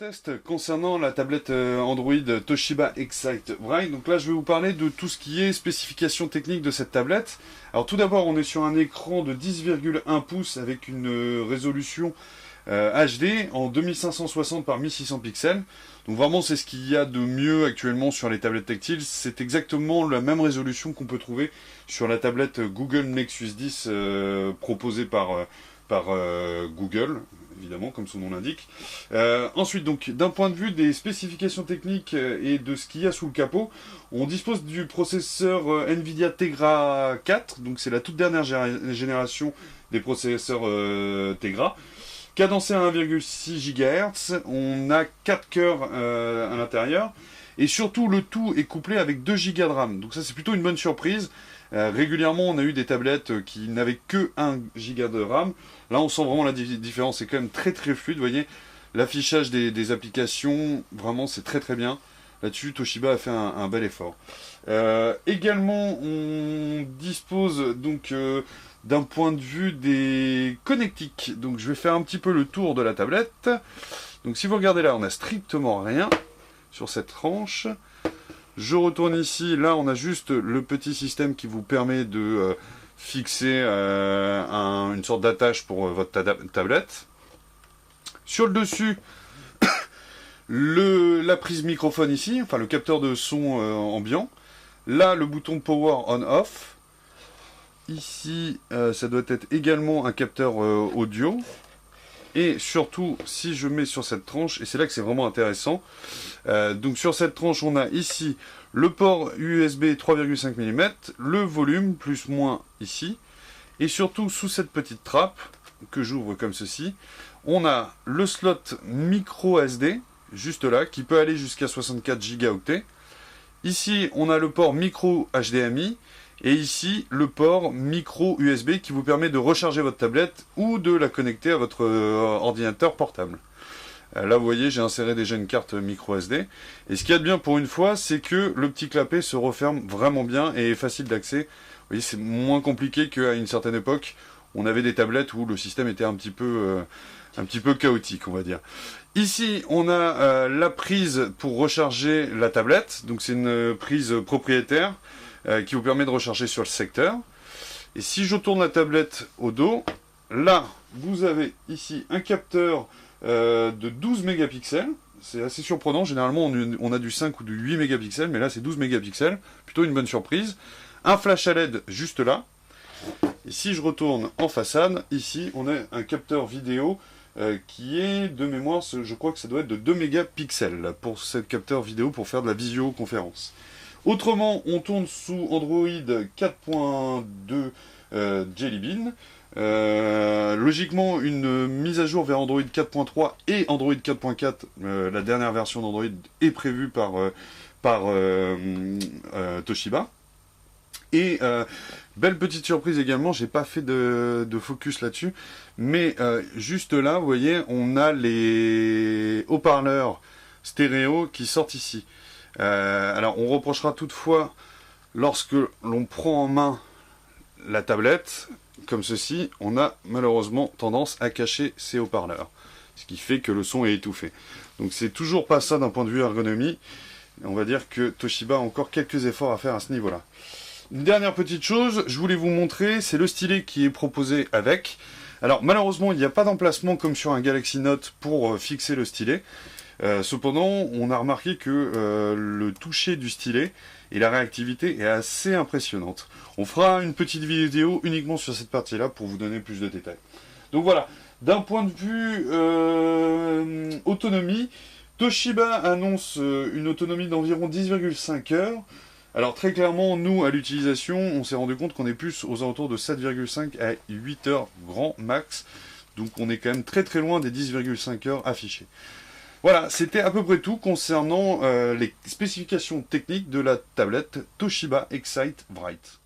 test concernant la tablette Android Toshiba Excite Bright. Donc là, je vais vous parler de tout ce qui est spécification technique de cette tablette. Alors tout d'abord, on est sur un écran de 10,1 pouces avec une résolution HD en 2560 par 1600 pixels. Donc vraiment, c'est ce qu'il y a de mieux actuellement sur les tablettes tactiles. C'est exactement la même résolution qu'on peut trouver sur la tablette Google Nexus 10 proposée par Google, évidemment, comme son nom l'indique. Ensuite, donc, d'un point de vue des spécifications techniques et de ce qu'il y a sous le capot, on dispose du processeur Nvidia Tegra 4, donc c'est la toute dernière génération des processeurs Tegra, cadencé à 1,6 GHz, on a 4 cœurs à l'intérieur, et surtout le tout est couplé avec 2 Go de RAM, donc ça c'est plutôt une bonne surprise. Régulièrement, on a eu des tablettes qui n'avaient que 1 Go de RAM. Là, on sent vraiment la différence. C'est quand même très très fluide. Vous voyez, l'affichage des applications, vraiment, c'est très très bien. Là-dessus, Toshiba a fait un bel effort. Également, on dispose donc d'un point de vue des connectiques. Donc, je vais faire un petit peu le tour de la tablette. Donc, si vous regardez là, on n'a strictement rien sur cette tranche. Je retourne ici, là on a juste le petit système qui vous permet de fixer une sorte d'attache pour votre tablette. Sur le dessus, la prise microphone ici, enfin le capteur de son ambiant. Là le bouton Power On-Off. Ici ça doit être également un capteur audio. Et surtout, si je mets sur cette tranche, et c'est là que c'est vraiment intéressant, donc sur cette tranche, on a ici le port USB 3,5 mm, le volume, plus moins ici, et surtout sous cette petite trappe, que j'ouvre comme ceci, on a le slot micro SD, juste là, qui peut aller jusqu'à 64 Go. Ici, on a le port micro HDMI, et ici, le port micro USB qui vous permet de recharger votre tablette ou de la connecter à votre ordinateur portable. Là, vous voyez, j'ai inséré déjà une carte micro SD. Et ce qu'il y a de bien pour une fois, c'est que le petit clapet se referme vraiment bien et est facile d'accès. Vous voyez, c'est moins compliqué qu'à une certaine époque. On avait des tablettes où le système était un petit peu chaotique, on va dire. Ici, on a la prise pour recharger la tablette. Donc, c'est une prise propriétaire qui vous permet de recharger sur le secteur. Et si je tourne la tablette au dos, là, vous avez ici un capteur de 12 mégapixels. C'est assez surprenant. Généralement, on a du 5 ou du 8 mégapixels, mais là, c'est 12 mégapixels. Plutôt une bonne surprise. Un flash à LED juste là. Et si je retourne en façade, ici, on a un capteur vidéo qui est de mémoire, je crois que ça doit être de 2 mégapixels pour ce capteur vidéo pour faire de la visioconférence. Autrement, on tourne sous Android 4.2 Jelly Bean. Logiquement, une mise à jour vers Android 4.3 et Android 4.4, la dernière version d'Android, est prévue par Toshiba. Et belle petite surprise également, j'ai pas fait de focus là-dessus, mais juste là, vous voyez, on a les haut-parleurs stéréo qui sortent ici. Alors on reprochera toutefois, lorsque l'on prend en main la tablette, comme ceci, on a malheureusement tendance à cacher ces haut-parleurs, ce qui fait que le son est étouffé. Donc c'est toujours pas ça d'un point de vue ergonomie. On va dire que Toshiba a encore quelques efforts à faire à ce niveau-là. Une dernière petite chose, je voulais vous montrer, c'est le stylet qui est proposé avec. Alors malheureusement, il n'y a pas d'emplacement comme sur un Galaxy Note pour fixer le stylet. Cependant, on a remarqué que le toucher du stylet et la réactivité est assez impressionnante. On fera une petite vidéo uniquement sur cette partie-là pour vous donner plus de détails. Donc voilà, d'un point de vue autonomie, Toshiba annonce une autonomie d'environ 10,5 heures. Alors très clairement, nous, à l'utilisation, on s'est rendu compte qu'on est plus aux alentours de 7,5 à 8 heures grand max. Donc on est quand même très très loin des 10,5 heures affichées. Voilà, c'était à peu près tout concernant les spécifications techniques de la tablette Toshiba Excite Bright.